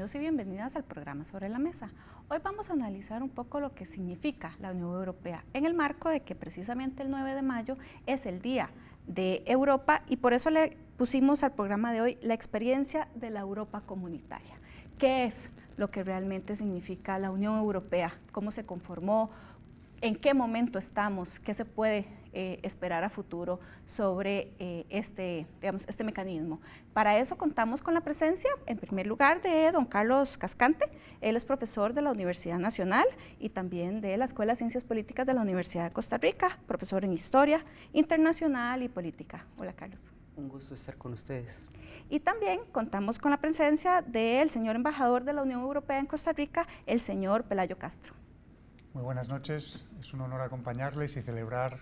Bienvenidos y bienvenidas al programa Sobre la Mesa. Hoy vamos a analizar un poco lo que significa la Unión Europea en el marco de que precisamente el 9 de mayo es el Día de Europa y por eso le pusimos al programa de hoy la experiencia de la Europa comunitaria. ¿Qué es lo que realmente significa la Unión Europea? ¿Cómo se conformó? ¿En qué momento estamos? ¿Qué se puede esperar a futuro sobre este mecanismo? Para eso contamos con la presencia, en primer lugar, de don Carlos Cascante. Él es profesor de la Universidad Nacional y también de la Escuela de Ciencias Políticas de la Universidad de Costa Rica, profesor en Historia Internacional y Política. Hola, Carlos. Un gusto estar con ustedes. Y también contamos con la presencia del señor embajador de la Unión Europea en Costa Rica, el señor Pelayo Castro. Muy buenas noches, es un honor acompañarles y celebrar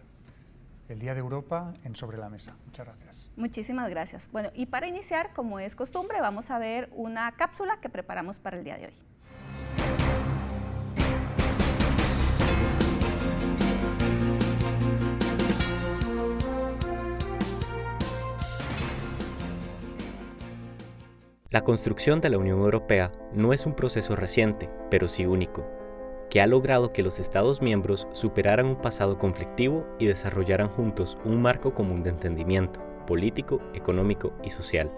el Día de Europa en Sobre la Mesa. Muchas gracias. Muchísimas gracias. Bueno, y para iniciar, como es costumbre, vamos a ver una cápsula que preparamos para el día de hoy. La construcción de la Unión Europea no es un proceso reciente, pero sí único, que ha logrado que los Estados miembros superaran un pasado conflictivo y desarrollaran juntos un marco común de entendimiento político, económico y social.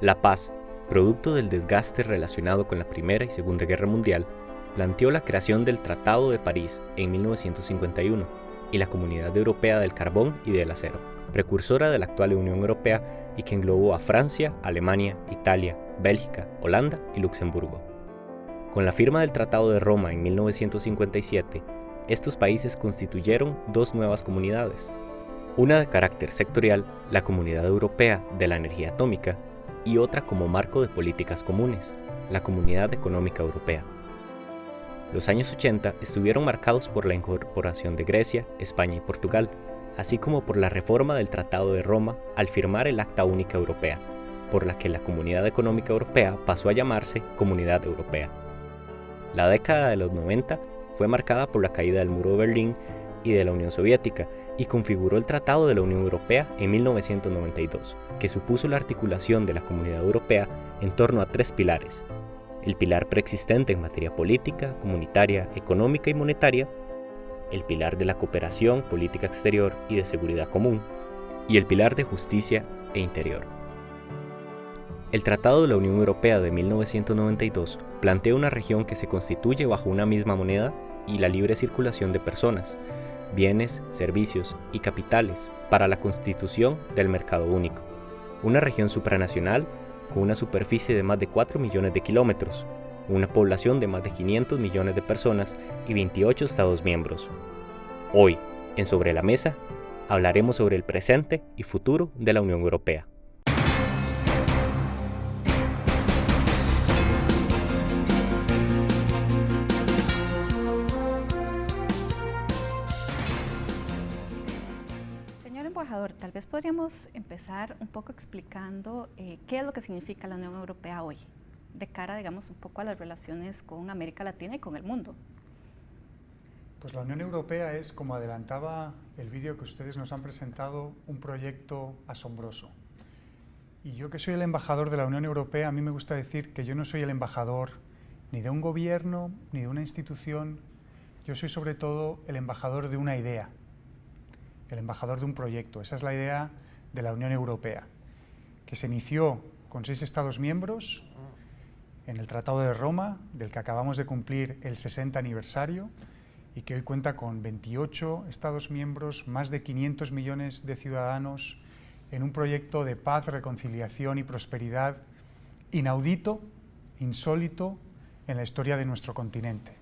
La paz, producto del desgaste relacionado con la Primera y Segunda Guerra Mundial, planteó la creación del Tratado de París en 1951 y la Comunidad Europea del Carbón y del Acero, precursora de la actual Unión Europea y que englobó a Francia, Alemania, Italia, Bélgica, Holanda y Luxemburgo. Con la firma del Tratado de Roma en 1957, estos países constituyeron dos nuevas comunidades, una de carácter sectorial, la Comunidad Europea de la Energía Atómica, y otra como marco de políticas comunes, la Comunidad Económica Europea. Los años 80 estuvieron marcados por la incorporación de Grecia, España y Portugal, así como por la reforma del Tratado de Roma al firmar el Acta Única Europea, por la que la Comunidad Económica Europea pasó a llamarse Comunidad Europea. La década de los 90 fue marcada por la caída del muro de Berlín y de la Unión Soviética y configuró el Tratado de la Unión Europea en 1992, que supuso la articulación de la Comunidad Europea en torno a tres pilares: el pilar preexistente en materia política, comunitaria, económica y monetaria, el pilar de la cooperación, política exterior y de seguridad común, y el pilar de justicia e interior. El Tratado de la Unión Europea de 1992 plantea una región que se constituye bajo una misma moneda y la libre circulación de personas, bienes, servicios y capitales para la constitución del mercado único. Una región supranacional con una superficie de más de 4 millones de kilómetros, una población de más de 500 millones de personas y 28 Estados miembros. Hoy, en Sobre la Mesa, hablaremos sobre el presente y futuro de la Unión Europea. Tal vez podríamos empezar un poco explicando qué es lo que significa la Unión Europea hoy, de cara, digamos, un poco a las relaciones con América Latina y con el mundo. Pues la Unión Europea es, como adelantaba el vídeo que ustedes nos han presentado, un proyecto asombroso. Y yo, que soy el embajador de la Unión Europea, a mí me gusta decir que yo no soy el embajador ni de un gobierno ni de una institución, yo soy sobre todo el embajador de una idea, el embajador de un proyecto. Esa es la idea de la Unión Europea, que se inició con 6 Estados miembros en el Tratado de Roma, del que acabamos de cumplir el 60 aniversario, y que hoy cuenta con 28 Estados miembros, más de 500 millones de ciudadanos, en un proyecto de paz, reconciliación y prosperidad inaudito, insólito en la historia de nuestro continente.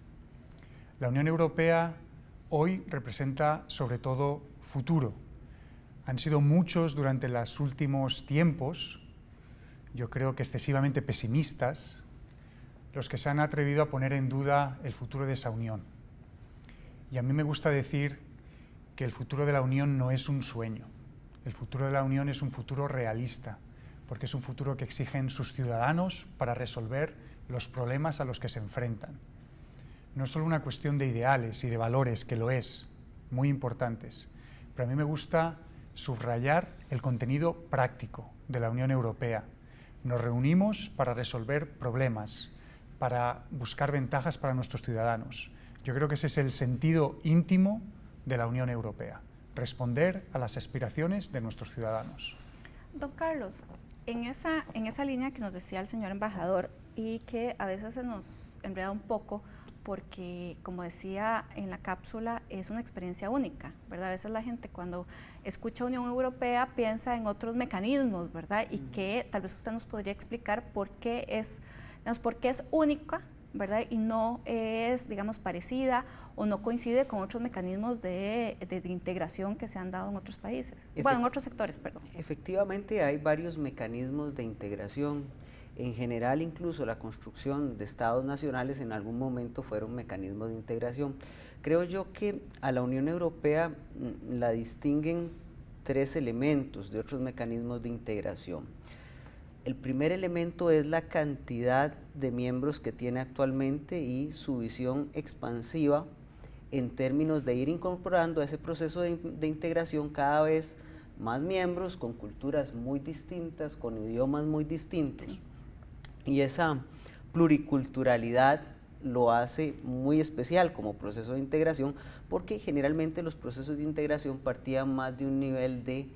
La Unión Europea hoy representa sobre todo futuro. Han sido muchos durante los últimos tiempos, yo creo que excesivamente pesimistas, los que se han atrevido a poner en duda el futuro de esa unión. Y a mí me gusta decir que el futuro de la unión no es un sueño. El futuro de la unión es un futuro realista, porque es un futuro que exigen sus ciudadanos para resolver los problemas a los que se enfrentan. No es solo una cuestión de ideales y de valores, que lo es, muy importantes, pero a mí me gusta subrayar el contenido práctico de la Unión Europea, Nos reunimos para resolver problemas, para buscar ventajas para nuestros ciudadanos. Yo creo que ese es el sentido íntimo de la Unión Europea, responder a las aspiraciones de nuestros ciudadanos. Don Carlos, en esa línea que nos decía el señor embajador y que a veces se nos enreda un poco porque, como decía en la cápsula, es una experiencia única, ¿verdad? A veces la gente cuando escucha Unión Europea piensa en otros mecanismos, ¿verdad? Y que tal vez usted nos podría explicar por qué es única, ¿verdad? Y no es, digamos, parecida o no coincide con otros mecanismos de integración que se han dado en otros países, bueno, en otros sectores, perdón. Efectivamente hay varios mecanismos de integración. En general, incluso la construcción de estados nacionales en algún momento fueron mecanismos de integración. Creo yo que a la Unión Europea la distinguen tres elementos de otros mecanismos de integración. El primer elemento es la cantidad de miembros que tiene actualmente y su visión expansiva en términos de ir incorporando a ese proceso de integración cada vez más miembros con culturas muy distintas, con idiomas muy distintos. Sí. Y esa pluriculturalidad lo hace muy especial como proceso de integración, porque generalmente los procesos de integración partían más de un nivel de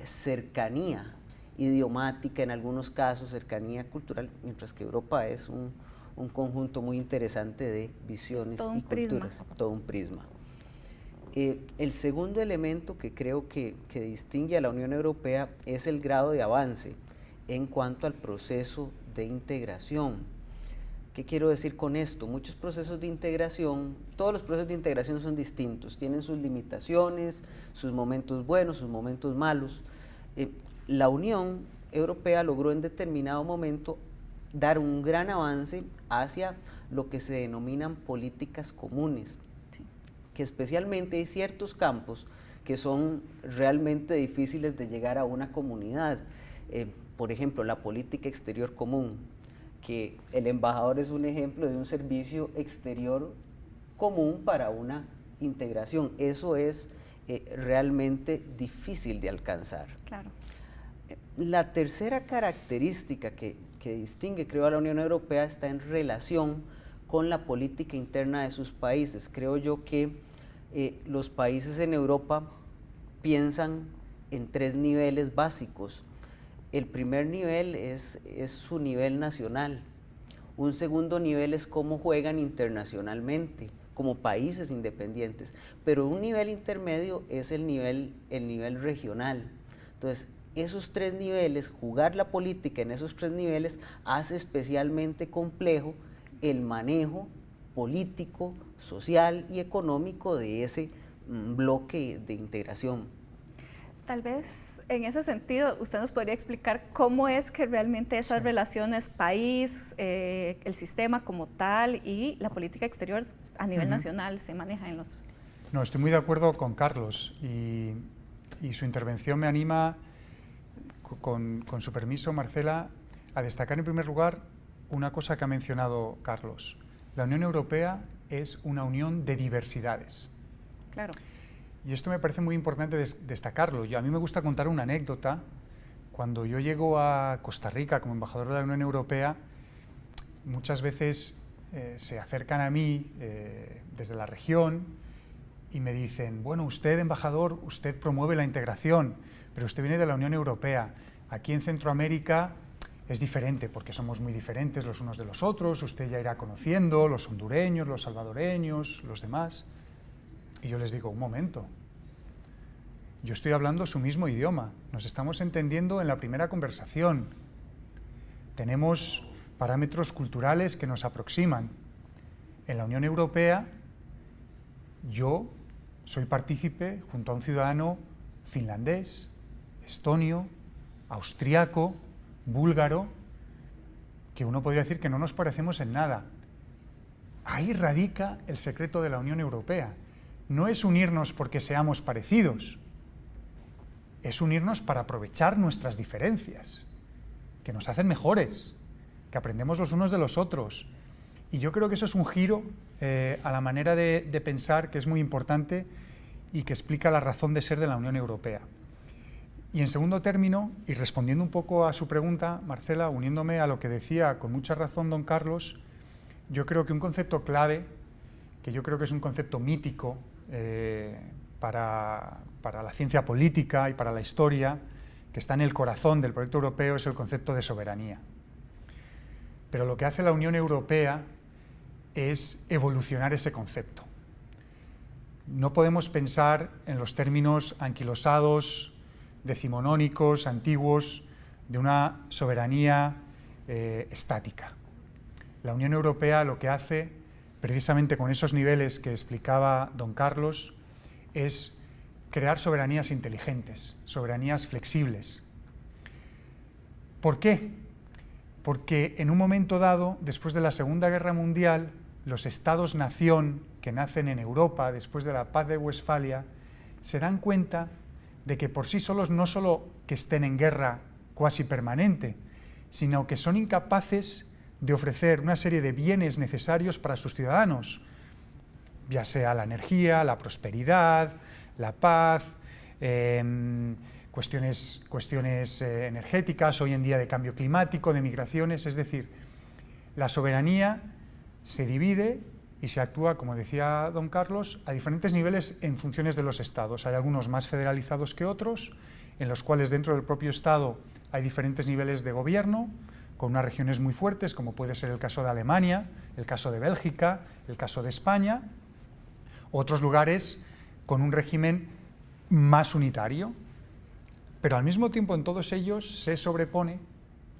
cercanía idiomática, en algunos casos cercanía cultural, mientras que Europa es un conjunto muy interesante de visiones y culturas, todo un prisma. El segundo elemento que creo que distingue a la Unión Europea es el grado de avance en cuanto al proceso de integración. ¿Qué quiero decir con esto? Muchos procesos de integración, todos los procesos de integración son distintos, tienen sus limitaciones, sus momentos buenos, sus momentos malos. La Unión Europea logró en determinado momento dar un gran avance hacia lo que se denominan políticas comunes, sí, que especialmente hay ciertos campos que son realmente difíciles de llegar a una comunidad. Por ejemplo, la política exterior común, que el embajador es un ejemplo de un servicio exterior común para una integración. Eso es realmente difícil de alcanzar. Claro. La tercera característica que distingue, creo, a la Unión Europea está en relación con la política interna de sus países. Creo yo que los países en Europa piensan en tres niveles básicos. El primer nivel es su nivel nacional. Un segundo nivel es cómo juegan internacionalmente, como países independientes. Pero un nivel intermedio es el nivel regional. Entonces, esos tres niveles, jugar la política en esos tres niveles, hace especialmente complejo el manejo político, social y económico de ese bloque de integración. Tal vez en ese sentido usted nos podría explicar cómo es que realmente esas relaciones país, el sistema como tal y la política exterior a nivel nacional se maneja en los... No, estoy muy de acuerdo con Carlos y su intervención me anima, con su permiso, Marcela, a destacar en primer lugar una cosa que ha mencionado Carlos. La Unión Europea es una unión de diversidades. Claro. Y esto me parece muy importante destacarlo. A mí me gusta contar una anécdota. Cuando yo llego a Costa Rica como embajador de la Unión Europea, muchas veces se acercan a mí desde la región y me dicen, bueno, usted, embajador, usted promueve la integración, pero usted viene de la Unión Europea. Aquí en Centroamérica es diferente, porque somos muy diferentes los unos de los otros, usted ya irá conociendo los hondureños, los salvadoreños, los demás. Y yo les digo, un momento, yo estoy hablando su mismo idioma, nos estamos entendiendo en la primera conversación, tenemos parámetros culturales que nos aproximan. En la Unión Europea, yo soy partícipe junto a un ciudadano finlandés, estonio, austriaco, búlgaro, que uno podría decir que no nos parecemos en nada. Ahí radica el secreto de la Unión Europea. No es unirnos porque seamos parecidos, es unirnos para aprovechar nuestras diferencias, que nos hacen mejores, que aprendemos los unos de los otros. Y yo creo que eso es un giro a la manera de pensar que es muy importante y que explica la razón de ser de la Unión Europea. Y en segundo término, y respondiendo un poco a su pregunta, Marcela, uniéndome a lo que decía con mucha razón don Carlos, yo creo que un concepto clave, que yo creo que es un concepto mítico para la ciencia política y para la historia, que está en el corazón del proyecto europeo, es el concepto de soberanía. Pero lo que hace la Unión Europea es evolucionar ese concepto. No podemos pensar en los términos anquilosados, decimonónicos, antiguos, de una soberanía estática. La Unión Europea lo que hace, precisamente con esos niveles que explicaba don Carlos, es crear soberanías inteligentes, soberanías flexibles. ¿Por qué? Porque en un momento dado, después de la Segunda Guerra Mundial, los estados-nación que nacen en Europa después de la Paz de Westfalia se dan cuenta de que por sí solos no solo que estén en guerra cuasi permanente, sino que son incapaces de ofrecer una serie de bienes necesarios para sus ciudadanos, ya sea la energía, la prosperidad, la paz, cuestiones energéticas, hoy en día de cambio climático, de migraciones. Es decir, la soberanía se divide y se actúa, como decía don Carlos, a diferentes niveles en funciones de los estados. Hay algunos más federalizados que otros, en los cuales dentro del propio estado hay diferentes niveles de gobierno, con unas regiones muy fuertes, como puede ser el caso de Alemania, el caso de Bélgica, el caso de España, otros lugares con un régimen más unitario, pero al mismo tiempo en todos ellos se sobrepone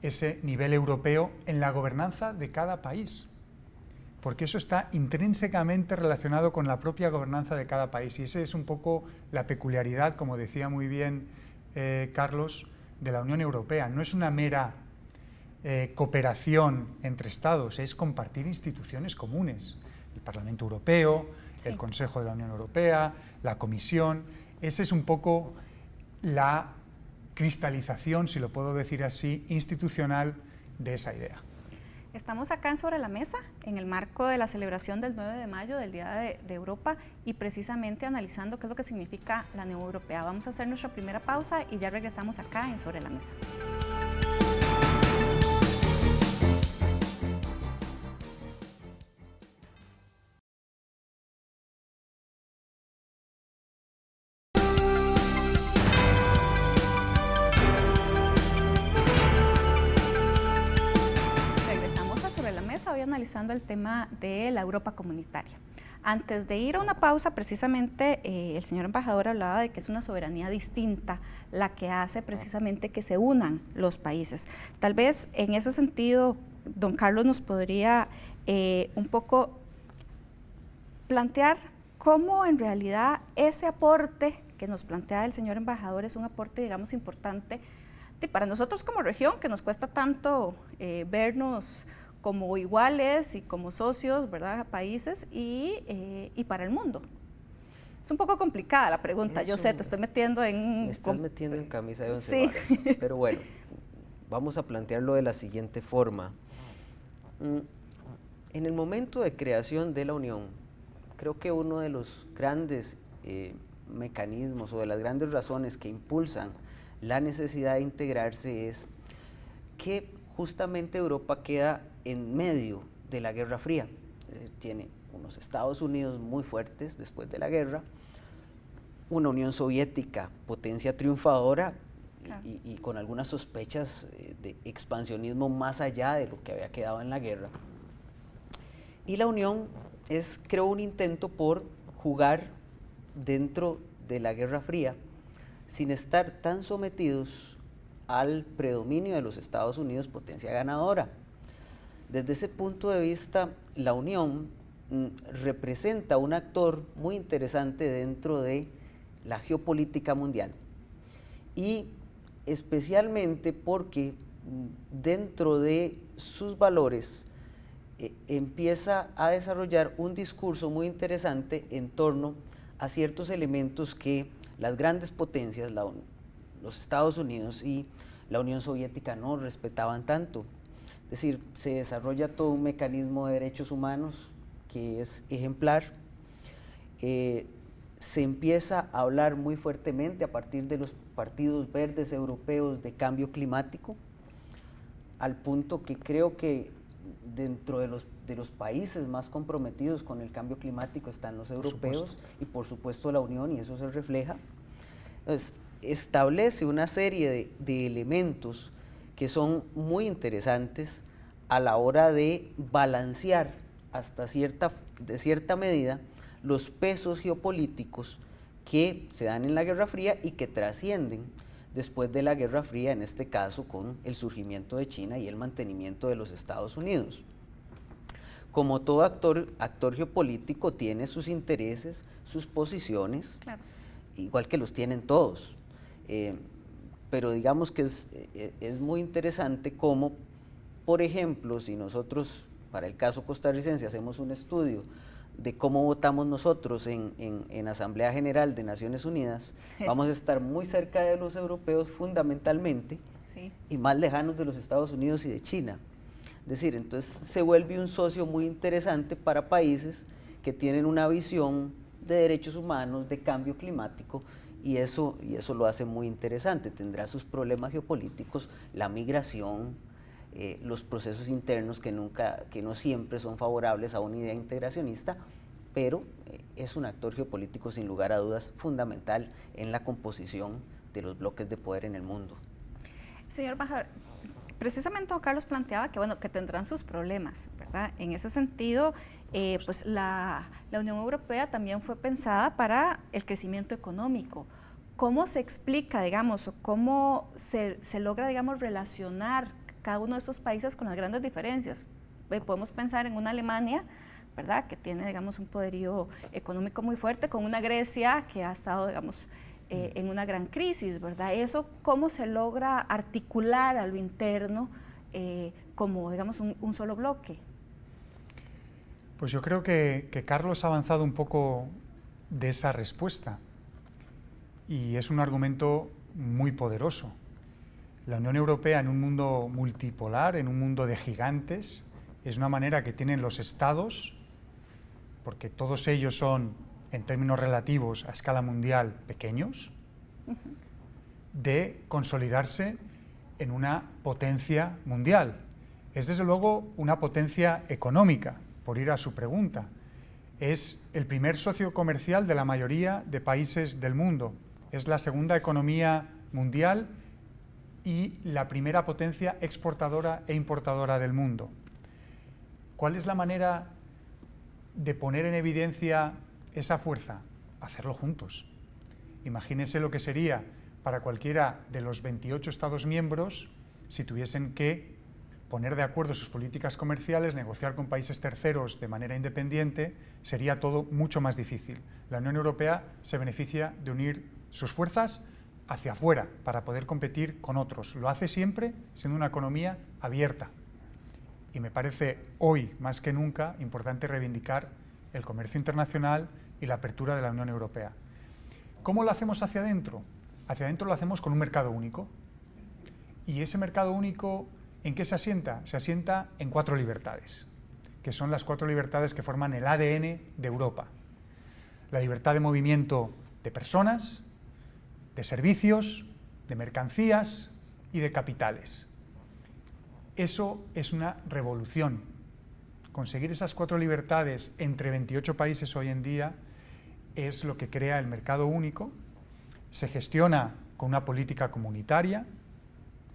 ese nivel europeo en la gobernanza de cada país, porque eso está intrínsecamente relacionado con la propia gobernanza de cada país, y esa es un poco la peculiaridad, como decía muy bien Carlos, de la Unión Europea. No es una mera cooperación entre Estados, es compartir instituciones comunes. El Parlamento Europeo, el Consejo de la Unión Europea, la Comisión. Esa es un poco la cristalización, si lo puedo decir así, institucional de esa idea. Estamos acá en Sobre la Mesa, en el marco de la celebración del 9 de mayo, del Día de Europa, y precisamente analizando qué es lo que significa la Unión Europea. Vamos a hacer nuestra primera pausa y ya regresamos acá en Sobre la Mesa. Analizando el tema de la Europa comunitaria. Antes de ir a una pausa, precisamente el señor embajador hablaba de que es una soberanía distinta la que hace precisamente que se unan los países. Tal vez en ese sentido, don Carlos nos podría un poco plantear cómo en realidad ese aporte que nos plantea el señor embajador es un aporte, digamos, importante para nosotros como región, que nos cuesta tanto vernos como iguales y como socios, ¿verdad?, países, y para el mundo. Es un poco complicada la pregunta, yo sé, te estoy metiendo en... Me estás metiendo en camisa de 11 varas, pero bueno, vamos a plantearlo de la siguiente forma. En el momento de creación de la Unión, creo que uno de los grandes mecanismos o de las grandes razones que impulsan la necesidad de integrarse es que justamente Europa queda en medio de la Guerra Fría. Tiene unos Estados Unidos muy fuertes después de la guerra, una Unión Soviética, potencia triunfadora, claro, y con algunas sospechas de expansionismo más allá de lo que había quedado en la guerra. Y la Unión es, creo, un intento por jugar dentro de la Guerra Fría sin estar tan sometidos al predominio de los Estados Unidos, potencia ganadora. Desde ese punto de vista, la Unión representa un actor muy interesante dentro de la geopolítica mundial, y especialmente porque dentro de sus valores empieza a desarrollar un discurso muy interesante en torno a ciertos elementos que las grandes potencias, los Estados Unidos y la Unión Soviética, no respetaban tanto. Es decir, se desarrolla todo un mecanismo de derechos humanos que es ejemplar, se empieza a hablar muy fuertemente a partir de los partidos verdes europeos de cambio climático, al punto que creo que dentro de los países más comprometidos con el cambio climático están los europeos y por supuesto la Unión, y eso se refleja. Entonces, establece una serie de elementos que son muy interesantes a la hora de balancear de cierta medida los pesos geopolíticos que se dan en la Guerra Fría y que trascienden después de la Guerra Fría, en este caso con el surgimiento de China y el mantenimiento de los Estados Unidos. Como todo actor geopolítico tiene sus intereses, sus posiciones, claro, igual que los tienen todos. Pero digamos que es muy interesante cómo, por ejemplo, si nosotros, para el caso costarricense, hacemos un estudio de cómo votamos nosotros en Asamblea General de Naciones Unidas, vamos a estar muy cerca de los europeos fundamentalmente, sí, y más lejanos de los Estados Unidos y de China. Es decir, entonces se vuelve un socio muy interesante para países que tienen una visión de derechos humanos, de cambio climático, y eso lo hace muy interesante. Tendrá sus problemas geopolíticos, la migración, los procesos internos que no siempre son favorables a una idea integracionista, pero es un actor geopolítico sin lugar a dudas fundamental en la composición de los bloques de poder en el mundo. Señor embajador, precisamente Carlos planteaba que, bueno, que tendrán sus problemas, ¿verdad? En ese sentido, pues la Unión Europea también fue pensada para el crecimiento económico. ¿Cómo se explica, digamos, o cómo se logra, digamos, relacionar cada uno de estos países con las grandes diferencias? Podemos pensar en una Alemania, ¿verdad?, que tiene, digamos, un poderío económico muy fuerte, con una Grecia que ha estado, digamos, en una gran crisis, ¿verdad? Eso, ¿cómo se logra articular a lo interno como, digamos, un solo bloque? Pues yo creo que Carlos ha avanzado un poco de esa respuesta y es un argumento muy poderoso. La Unión Europea, en un mundo multipolar, en un mundo de gigantes, es una manera que tienen los estados, porque todos ellos son, en términos relativos, a escala mundial, pequeños, de consolidarse en una potencia mundial. Es desde luego una potencia económica, por ir a su pregunta. Es el primer socio comercial de la mayoría de países del mundo. Es la segunda economía mundial y la primera potencia exportadora e importadora del mundo. ¿Cuál es la manera de poner en evidencia esa fuerza? Hacerlo juntos. Imagínense lo que sería para cualquiera de los 28 Estados miembros si tuviesen que poner de acuerdo sus políticas comerciales, negociar con países terceros de manera independiente, sería todo mucho más difícil. La Unión Europea se beneficia de unir sus fuerzas hacia afuera para poder competir con otros. Lo hace siempre siendo una economía abierta. Y me parece hoy, más que nunca, importante reivindicar el comercio internacional y la apertura de la Unión Europea. ¿Cómo lo hacemos hacia adentro? Hacia adentro lo hacemos con un mercado único. Y ese mercado único, ¿en qué se asienta? Se asienta en 4 libertades, que son las 4 libertades que forman el ADN de Europa. La libertad de movimiento de personas, de servicios, de mercancías y de capitales. Eso es una revolución. Conseguir esas 4 libertades entre 28 países hoy en día es lo que crea el mercado único. Se gestiona con una política comunitaria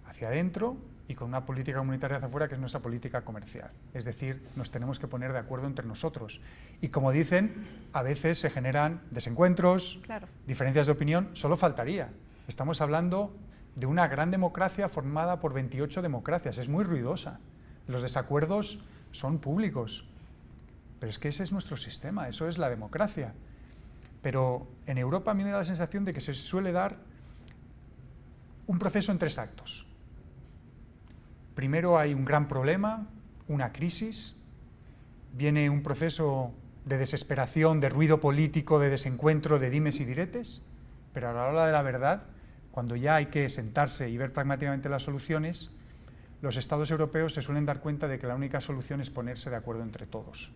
hacia adentro y con una política comunitaria hacia afuera, que es nuestra política comercial. Es decir, nos tenemos que poner de acuerdo entre nosotros. Y como dicen, a veces se generan desencuentros, claro, diferencias de opinión, solo faltaría. Estamos hablando de una gran democracia formada por 28 democracias, es muy ruidosa. Los desacuerdos son públicos, pero es que ese es nuestro sistema, eso es la democracia. Pero en Europa a mí me da la sensación de que se suele dar un proceso en 3 actos. Primero hay un gran problema, una crisis, viene un proceso de desesperación, de ruido político, de desencuentro, de dimes y diretes, pero a la hora de la verdad, cuando ya hay que sentarse y ver pragmáticamente las soluciones, los estados europeos se suelen dar cuenta de que la única solución es ponerse de acuerdo entre todos.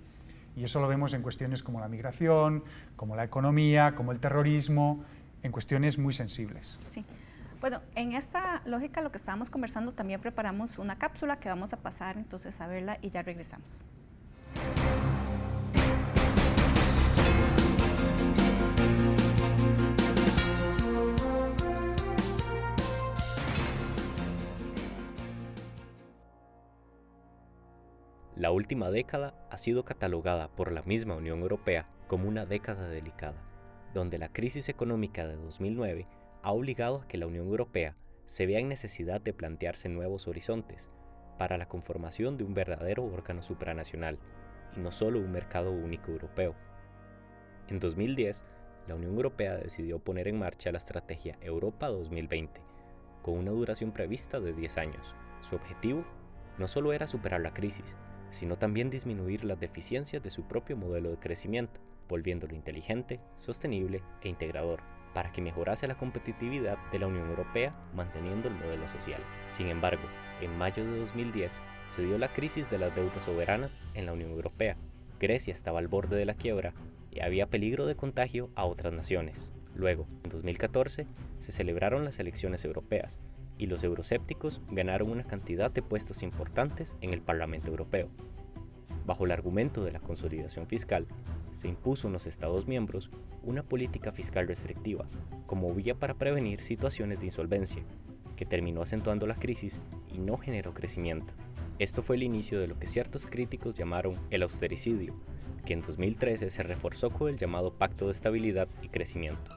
Y eso lo vemos en cuestiones como la migración, como la economía, como el terrorismo, en cuestiones muy sensibles. Sí. Bueno, en esta lógica, lo que estábamos conversando, también preparamos una cápsula que vamos a pasar entonces a verla y ya regresamos. La última década ha sido catalogada por la misma Unión Europea como una década delicada, donde la crisis económica de 2009 ha obligado a que la Unión Europea se vea en necesidad de plantearse nuevos horizontes para la conformación de un verdadero órgano supranacional y no solo un mercado único europeo. En 2010, la Unión Europea decidió poner en marcha la estrategia Europa 2020, con una duración prevista de 10 años. Su objetivo no solo era superar la crisis, sino también disminuir las deficiencias de su propio modelo de crecimiento, volviéndolo inteligente, sostenible e integrador, para que mejorase la competitividad de la Unión Europea manteniendo el modelo social. Sin embargo, en mayo de 2010 se dio la crisis de las deudas soberanas en la Unión Europea. Grecia estaba al borde de la quiebra y había peligro de contagio a otras naciones. Luego, en 2014, se celebraron las elecciones europeas y los euroscépticos ganaron una cantidad de puestos importantes en el Parlamento Europeo. Bajo el argumento de la consolidación fiscal, se impuso en los Estados miembros una política fiscal restrictiva, como vía para prevenir situaciones de insolvencia, que terminó acentuando la crisis y no generó crecimiento. Esto fue el inicio de lo que ciertos críticos llamaron el austericidio, que en 2013 se reforzó con el llamado Pacto de Estabilidad y Crecimiento.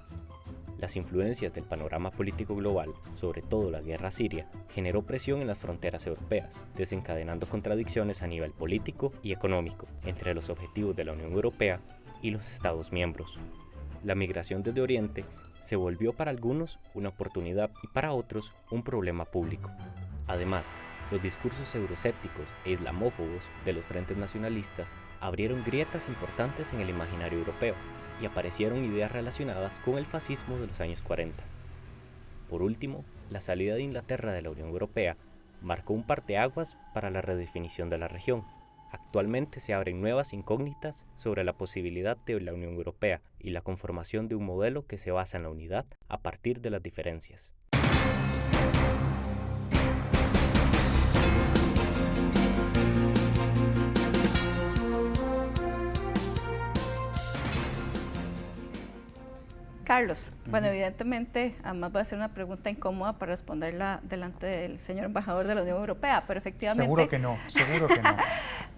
Las influencias del panorama político global, sobre todo la guerra siria, generó presión en las fronteras europeas, desencadenando contradicciones a nivel político y económico entre los objetivos de la Unión Europea y los Estados miembros. La migración desde Oriente se volvió para algunos una oportunidad y para otros un problema público. Además, los discursos euroscépticos e islamófobos de los frentes nacionalistas abrieron grietas importantes en el imaginario europeo, y aparecieron ideas relacionadas con el fascismo de los años 40. Por último, la salida de Inglaterra de la Unión Europea marcó un parteaguas para la redefinición de la región. Actualmente se abren nuevas incógnitas sobre la posibilidad de la Unión Europea y la conformación de un modelo que se basa en la unidad a partir de las diferencias. Carlos, bueno, evidentemente, además va a ser una pregunta incómoda para responderla delante del señor embajador de la Unión Europea, pero efectivamente... Seguro que no, seguro que no.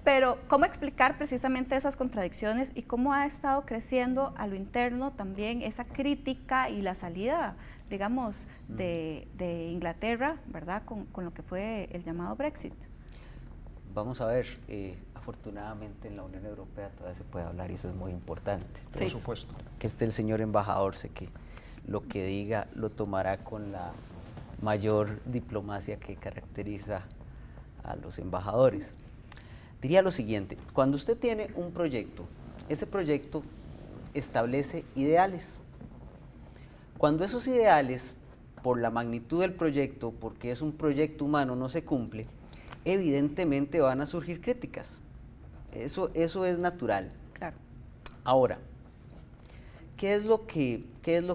Pero, ¿cómo explicar precisamente esas contradicciones y cómo ha estado creciendo a lo interno también esa crítica y la salida, digamos, de Inglaterra, ¿verdad?, con lo que fue el llamado Brexit? Vamos a ver, afortunadamente en la Unión Europea todavía se puede hablar y eso es muy importante. Sí. Por supuesto. Que esté el señor embajador, sé que lo que diga lo tomará con la mayor diplomacia que caracteriza a los embajadores. Diría lo siguiente, cuando usted tiene un proyecto, ese proyecto establece ideales. Cuando esos ideales, por la magnitud del proyecto, porque es un proyecto humano, no se cumple, evidentemente van a surgir críticas. Eso es natural. Claro. Ahora, ¿qué es lo que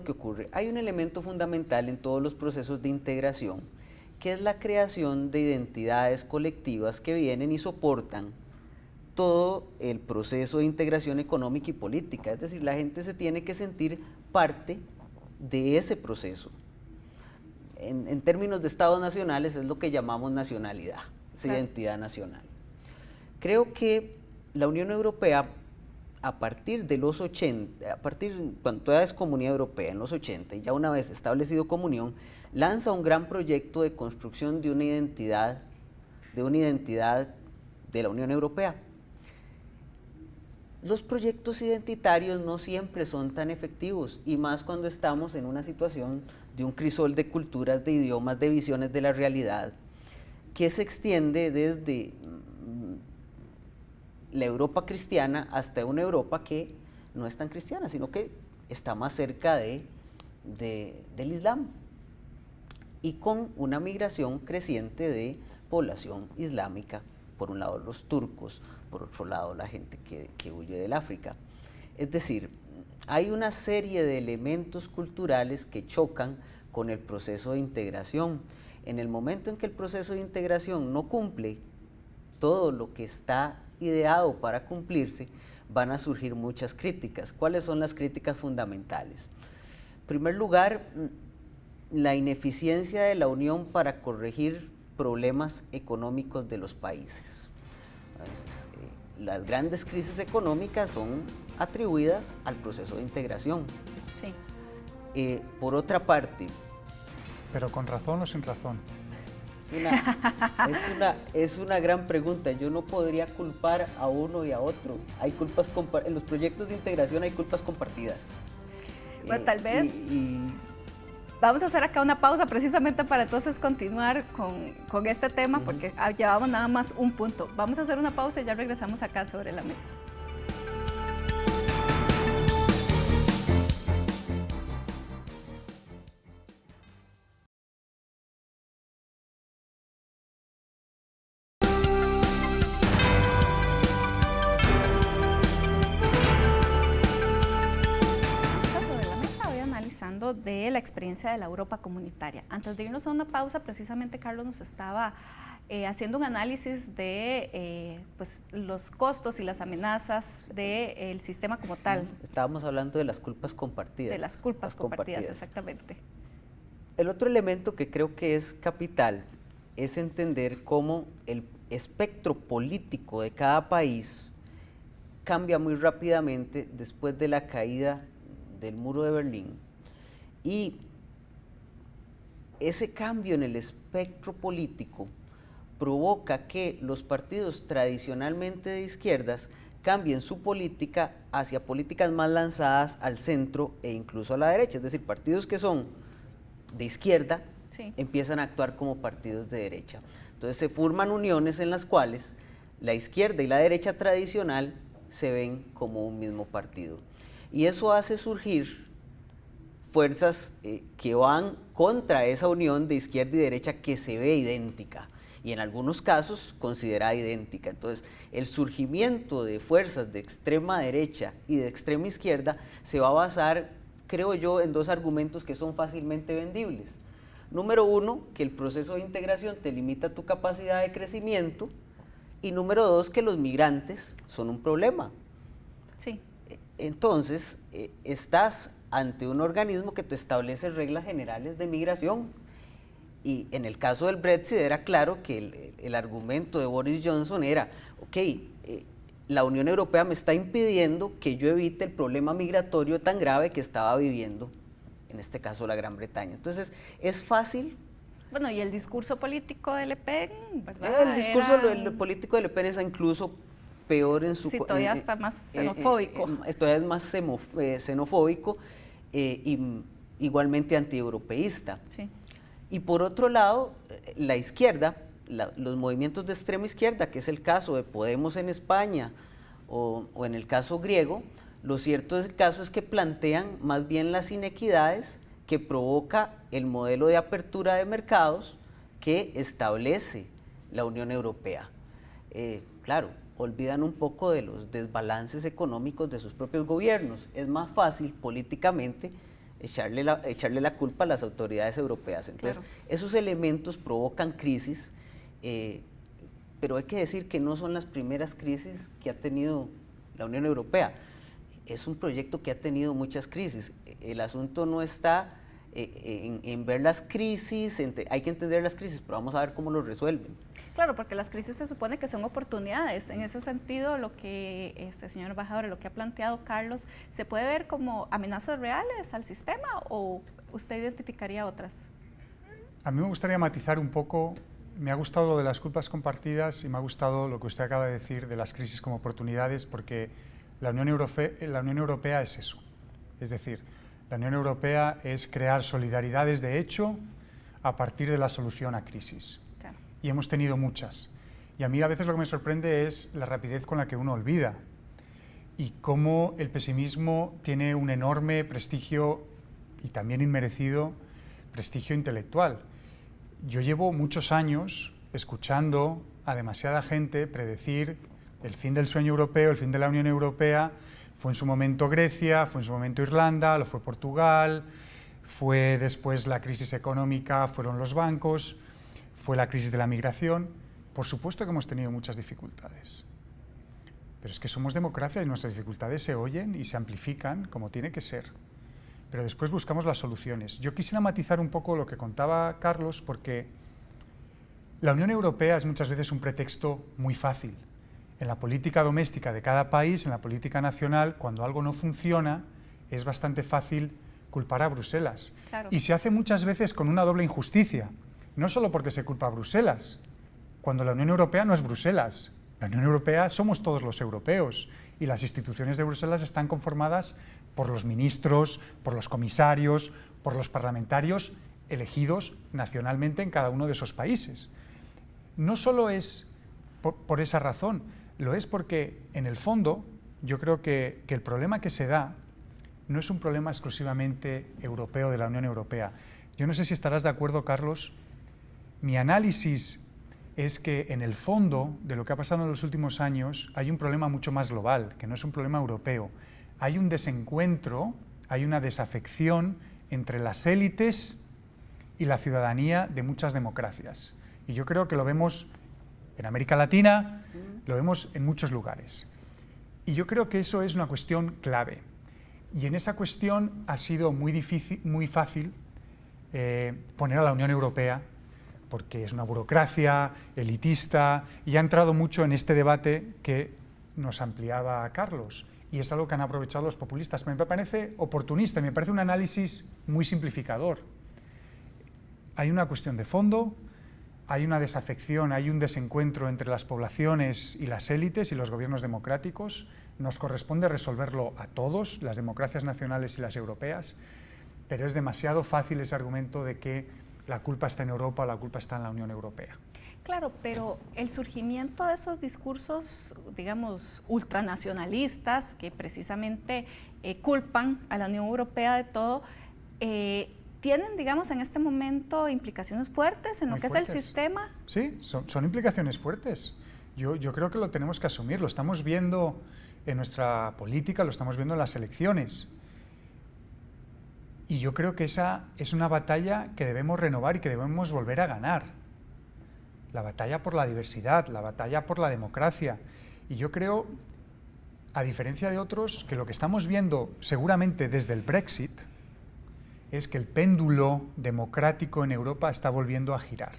ocurre? Hay un elemento fundamental en todos los procesos de integración, que es la creación de identidades colectivas que vienen y soportan todo el proceso de integración económica y política. Es decir, la gente se tiene que sentir parte de ese proceso. En términos de estados nacionales es lo que llamamos nacionalidad, esa identidad nacional. Creo que la Unión Europea, a partir de los 80, cuando todavía es Comunidad Europea, en los 80, y ya una vez establecido como Unión, lanza un gran proyecto de construcción de una identidad de la Unión Europea. Los proyectos identitarios no siempre son tan efectivos, y más cuando estamos en una situación de un crisol de culturas, de idiomas, de visiones de la realidad, que se extiende desde la Europa cristiana hasta una Europa que no es tan cristiana, sino que está más cerca del Islam, y con una migración creciente de población islámica, por un lado los turcos, por otro lado la gente que huye del África. Es decir, hay una serie de elementos culturales que chocan con el proceso de integración. En el momento en que el proceso de integración no cumple todo lo que está ideado para cumplirse, van a surgir muchas críticas. ¿Cuáles son las críticas fundamentales? En primer lugar, la ineficiencia de la Unión para corregir problemas económicos de los países. Entonces, las grandes crisis económicas son atribuidas al proceso de integración. Sí. Por otra parte... ¿Pero con razón o sin razón? Es una gran pregunta. Yo no podría culpar a uno y a otro. Hay culpas en los proyectos de integración hay culpas compartidas. Bueno, tal vez vamos a hacer acá una pausa precisamente para entonces continuar con este tema, porque llevamos nada más un punto. Vamos a hacer una pausa y ya regresamos acá sobre la mesa. De la experiencia de la Europa comunitaria. Antes de irnos a una pausa, precisamente Carlos nos estaba haciendo un análisis de pues, los costos y las amenazas del sistema como tal. Estábamos hablando de las culpas compartidas. De las culpas compartidas, exactamente. El otro elemento que creo que es capital es entender cómo el espectro político de cada país cambia muy rápidamente después de la caída del muro de Berlín. Y ese cambio en el espectro político provoca que los partidos tradicionalmente de izquierdas cambien su política hacia políticas más lanzadas al centro e incluso a la derecha. Es decir, partidos que son de izquierda empiezan a actuar como partidos de derecha. Entonces se forman uniones en las cuales la izquierda y la derecha tradicional se ven como un mismo partido. Y eso hace surgir fuerzas que van contra esa unión de izquierda y derecha que se ve idéntica y en algunos casos considerada idéntica. Entonces, el surgimiento de fuerzas de extrema derecha y de extrema izquierda se va a basar, creo yo, en dos argumentos que son fácilmente vendibles. Número uno, que el proceso de integración te limita tu capacidad de crecimiento, y número dos, que los migrantes son un problema. Sí. Entonces, estás ante un organismo que te establece reglas generales de migración. Y en el caso del Brexit era claro que el argumento de Boris Johnson era, la Unión Europea me está impidiendo que yo evite el problema migratorio tan grave que estaba viviendo, en este caso la Gran Bretaña. Entonces, es fácil. Bueno, y el discurso político de Le Pen, ¿verdad? El discurso político de Le Pen es incluso peor en su... Sí, todavía está más xenofóbico. Todavía es más xenofóbico. Igualmente antieuropeísta. Sí. Y por otro lado, la izquierda, los movimientos de extrema izquierda, que es el caso de Podemos en España o en el caso griego, lo cierto del caso es que plantean más bien las inequidades que provoca el modelo de apertura de mercados que establece la Unión Europea. Claro, olvidan un poco de los desbalances económicos de sus propios gobiernos. Es más fácil políticamente echarle la culpa a las autoridades europeas. Entonces, claro, esos elementos provocan crisis, pero hay que decir que no son las primeras crisis que ha tenido la Unión Europea. Es un proyecto que ha tenido muchas crisis. El asunto no está en ver las crisis, hay que entender las crisis, pero vamos a ver cómo lo resuelven. Claro, porque las crisis se supone que son oportunidades. En ese sentido, lo que señor embajador, lo que ha planteado Carlos, ¿se puede ver como amenazas reales al sistema o usted identificaría otras? A mí me gustaría matizar un poco. Me ha gustado lo de las culpas compartidas y me ha gustado lo que usted acaba de decir de las crisis como oportunidades, porque la Unión Europea es eso. Es decir, la Unión Europea es crear solidaridades de hecho a partir de la solución a crisis. Y hemos tenido muchas. Y a mí a veces lo que me sorprende es la rapidez con la que uno olvida y cómo el pesimismo tiene un enorme prestigio y también inmerecido prestigio intelectual. Yo llevo muchos años escuchando a demasiada gente predecir El fin del sueño europeo, el fin de la Unión Europea, fue en su momento Grecia, fue en su momento Irlanda, lo fue Portugal, fue después la crisis económica, fueron los bancos, fue la crisis de la migración. Por supuesto que hemos tenido muchas dificultades, pero es que somos democracia y nuestras dificultades se oyen y se amplifican como tiene que ser. Pero después buscamos las soluciones. Yo quisiera matizar un poco lo que contaba Carlos, porque la Unión Europea es muchas veces un pretexto muy fácil. En la política doméstica de cada país, en la política nacional, cuando algo no funciona, es bastante fácil culpar a Bruselas. Claro. Y se hace muchas veces con una doble injusticia. No solo porque se culpa a Bruselas, cuando la Unión Europea no es Bruselas. La Unión Europea somos todos los europeos y las instituciones de Bruselas están conformadas por los ministros, por los comisarios, por los parlamentarios elegidos nacionalmente en cada uno de esos países. No solo es por esa razón, lo es porque en el fondo yo creo que el problema que se da no es un problema exclusivamente europeo de la Unión Europea. Yo no sé si estarás de acuerdo, Carlos, mi análisis es que en el fondo de lo que ha pasado en los últimos años hay un problema mucho más global, que no es un problema europeo. Hay un desencuentro, hay una desafección entre las élites y la ciudadanía de muchas democracias. Y yo creo que lo vemos en América Latina, lo vemos en muchos lugares. Y yo creo que eso es una cuestión clave. Y en esa cuestión ha sido muy fácil poner a la Unión Europea, porque es una burocracia elitista y ha entrado mucho en este debate que nos ampliaba Carlos. Y es algo que han aprovechado los populistas. Me parece oportunista, me parece un análisis muy simplificador. Hay una cuestión de fondo, hay una desafección, hay un desencuentro entre las poblaciones y las élites y los gobiernos democráticos. Nos corresponde resolverlo a todos, las democracias nacionales y las europeas, pero es demasiado fácil ese argumento de que la culpa está en Europa o la culpa está en la Unión Europea. Claro, pero el surgimiento de esos discursos, digamos, ultranacionalistas, que precisamente culpan a la Unión Europea de todo, tienen, digamos, en este momento implicaciones fuertes en lo que es el sistema. Sí, son implicaciones fuertes. Yo creo que lo tenemos que asumir, lo estamos viendo en nuestra política, lo estamos viendo en las elecciones. Y yo creo que esa es una batalla que debemos renovar y que debemos volver a ganar. La batalla por la diversidad, la batalla por la democracia. Y yo creo, a diferencia de otros, que lo que estamos viendo seguramente desde el Brexit es que el péndulo democrático en Europa está volviendo a girar.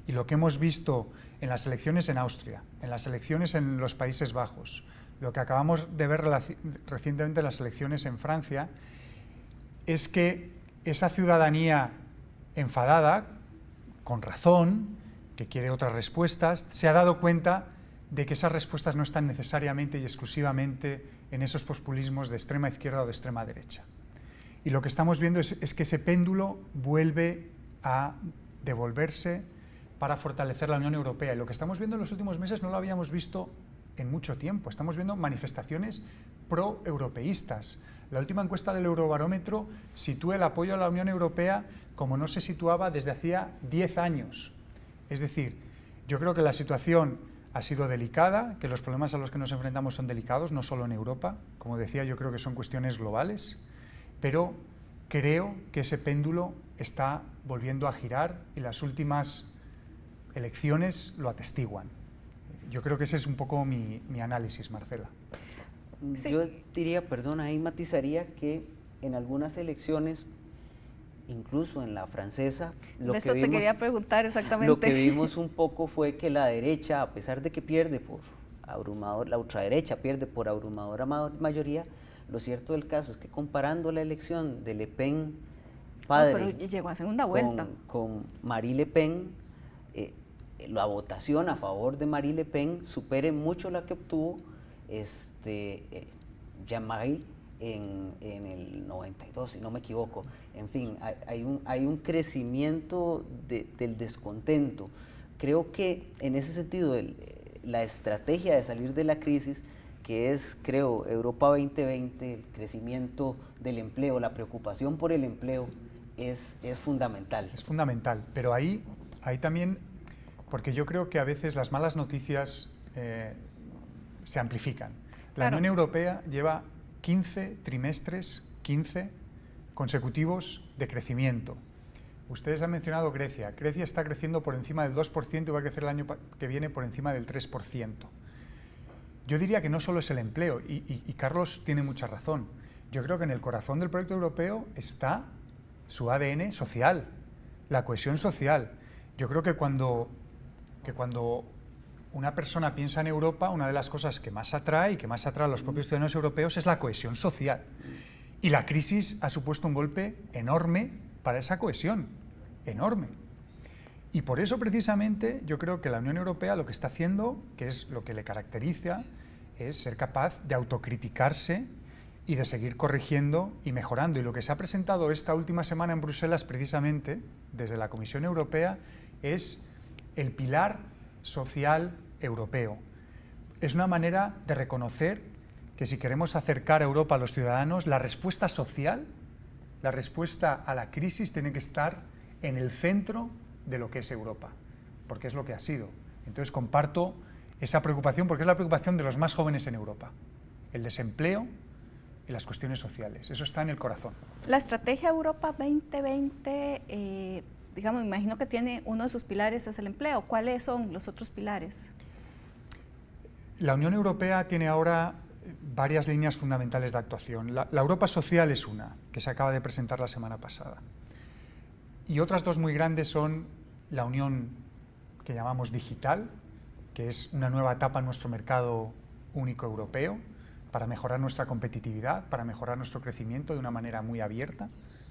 Y lo que hemos visto en las elecciones en Austria, en las elecciones en los Países Bajos, lo que acabamos de ver recientemente en las elecciones en Francia, es que esa ciudadanía enfadada, con razón, que quiere otras respuestas, se ha dado cuenta de que esas respuestas no están necesariamente y exclusivamente en esos populismos de extrema izquierda o de extrema derecha. Y lo que estamos viendo es que ese péndulo vuelve a devolverse para fortalecer la Unión Europea. Y lo que estamos viendo en los últimos meses no lo habíamos visto en mucho tiempo. Estamos viendo manifestaciones pro-europeístas. La última encuesta del Eurobarómetro sitúa el apoyo a la Unión Europea como no se situaba desde hacía 10 años. Es decir, yo creo que la situación ha sido delicada, que los problemas a los que nos enfrentamos son delicados, no solo en Europa. Como decía, yo creo que son cuestiones globales, pero creo que ese péndulo está volviendo a girar y las últimas elecciones lo atestiguan. Yo creo que ese es un poco mi análisis, Marcela. Sí. Yo diría, perdón, ahí matizaría que en algunas elecciones, incluso en la francesa, lo que vimos un poco fue que la derecha, a pesar de que pierde por abrumador, la ultraderecha pierde por abrumadora mayoría, lo cierto del caso es que comparando la elección de Le Pen padre pero llegó a segunda vuelta con Marine Le Pen, la votación a favor de Marine Le Pen supere mucho la que obtuvo Jean-Marie en el 92, si no me equivoco. En fin, hay un crecimiento del descontento. Creo que en ese sentido la estrategia de salir de la crisis, que es, creo, Europa 2020, el crecimiento del empleo, la preocupación por el empleo, es fundamental. Es fundamental, pero ahí también, porque yo creo que a veces las malas noticias se amplifican. La Claro. Unión Europea lleva 15 trimestres, 15 consecutivos de crecimiento. Ustedes han mencionado Grecia. Grecia está creciendo por encima del 2% y va a crecer el año que viene por encima del 3%. Yo diría que no solo es el empleo, y Carlos tiene mucha razón. Yo creo que en el corazón del proyecto europeo está su ADN social, la cohesión social. Yo creo que cuando una persona piensa en Europa, una de las cosas que más atrae y que más atrae a los propios ciudadanos europeos es la cohesión social. Y la crisis ha supuesto un golpe enorme para esa cohesión, enorme. Y por eso precisamente yo creo que la Unión Europea lo que está haciendo, que es lo que le caracteriza, es ser capaz de autocriticarse y de seguir corrigiendo y mejorando. Y lo que se ha presentado esta última semana en Bruselas precisamente desde la Comisión Europea es el pilar social europeo. Es una manera de reconocer que si queremos acercar a Europa a los ciudadanos, la respuesta social, la respuesta a la crisis tiene que estar en el centro de lo que es Europa, porque es lo que ha sido. Entonces comparto esa preocupación, porque es la preocupación de los más jóvenes en Europa, el desempleo y las cuestiones sociales. Eso está en el corazón. La estrategia Europa 2020, digamos, me imagino que tiene uno de sus pilares es el empleo. ¿Cuáles son los otros pilares? La Unión Europea tiene ahora varias líneas fundamentales de actuación. La Europa social es una, que se acaba de presentar la semana pasada. Y otras dos muy grandes son la Unión que llamamos digital, que es una nueva etapa en nuestro mercado único europeo, para mejorar nuestra competitividad, para mejorar nuestro crecimiento de una manera muy abierta.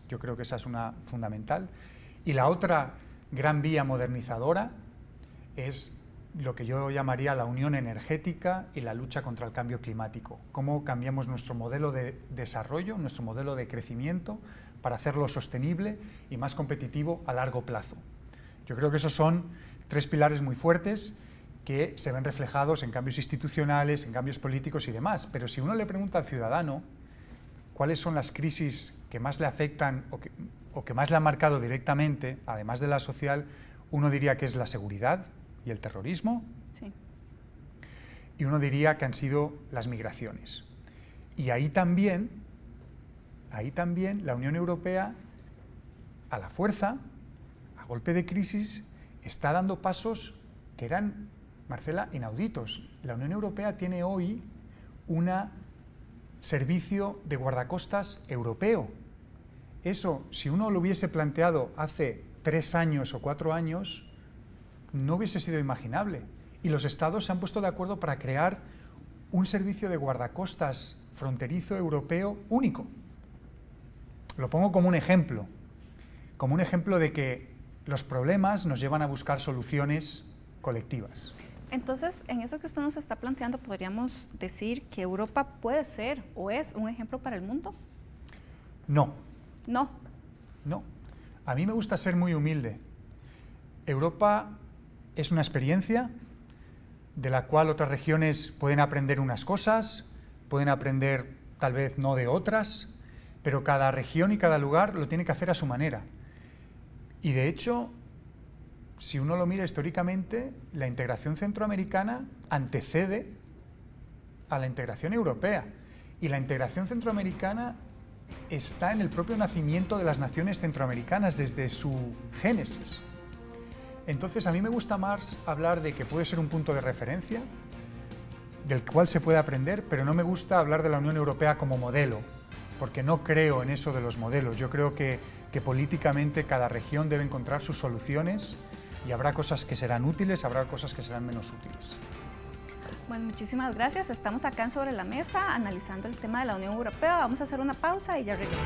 Yo creo que esa es una fundamental. Y la otra gran vía modernizadora es lo que yo llamaría la unión energética y la lucha contra el cambio climático. Cómo cambiamos nuestro modelo de desarrollo, nuestro modelo de crecimiento, para hacerlo sostenible y más competitivo a largo plazo. Yo creo que esos son tres pilares muy fuertes que se ven reflejados en cambios institucionales, en cambios políticos y demás. Pero si uno le pregunta al ciudadano cuáles son las crisis que más le afectan o que más le han marcado directamente, además de la social, uno diría que es la seguridad y el terrorismo, Sí. y uno diría que han sido las migraciones. Y ahí también la Unión Europea, a la fuerza, a golpe de crisis, está dando pasos que eran, Marcela, inauditos. La Unión Europea tiene hoy un servicio de guardacostas europeo. Eso, si uno lo hubiese planteado hace 3 años o 4 años, no hubiese sido imaginable. Y los estados se han puesto de acuerdo para crear un servicio de guardacostas fronterizo europeo único. Lo pongo como un ejemplo de que los problemas nos llevan a buscar soluciones colectivas. Entonces, en eso que usted nos está planteando, ¿podríamos decir que Europa puede ser o es un ejemplo para el mundo? No. No. No. A mí me gusta ser muy humilde. Europa es una experiencia de la cual otras regiones pueden aprender unas cosas, pueden aprender tal vez no de otras, pero cada región y cada lugar lo tiene que hacer a su manera. Y de hecho, si uno lo mira históricamente, la integración centroamericana antecede a la integración europea. Y la integración centroamericana está en el propio nacimiento de las naciones centroamericanas, desde su génesis. Entonces, a mí me gusta más hablar de que puede ser un punto de referencia, del cual se puede aprender, pero no me gusta hablar de la Unión Europea como modelo, porque no creo en eso de los modelos. Yo creo que políticamente cada región debe encontrar sus soluciones y habrá cosas que serán útiles, habrá cosas que serán menos útiles. Bueno, muchísimas gracias. Estamos acá en Sobre la Mesa analizando el tema de la Unión Europea. Vamos a hacer una pausa y ya regresamos.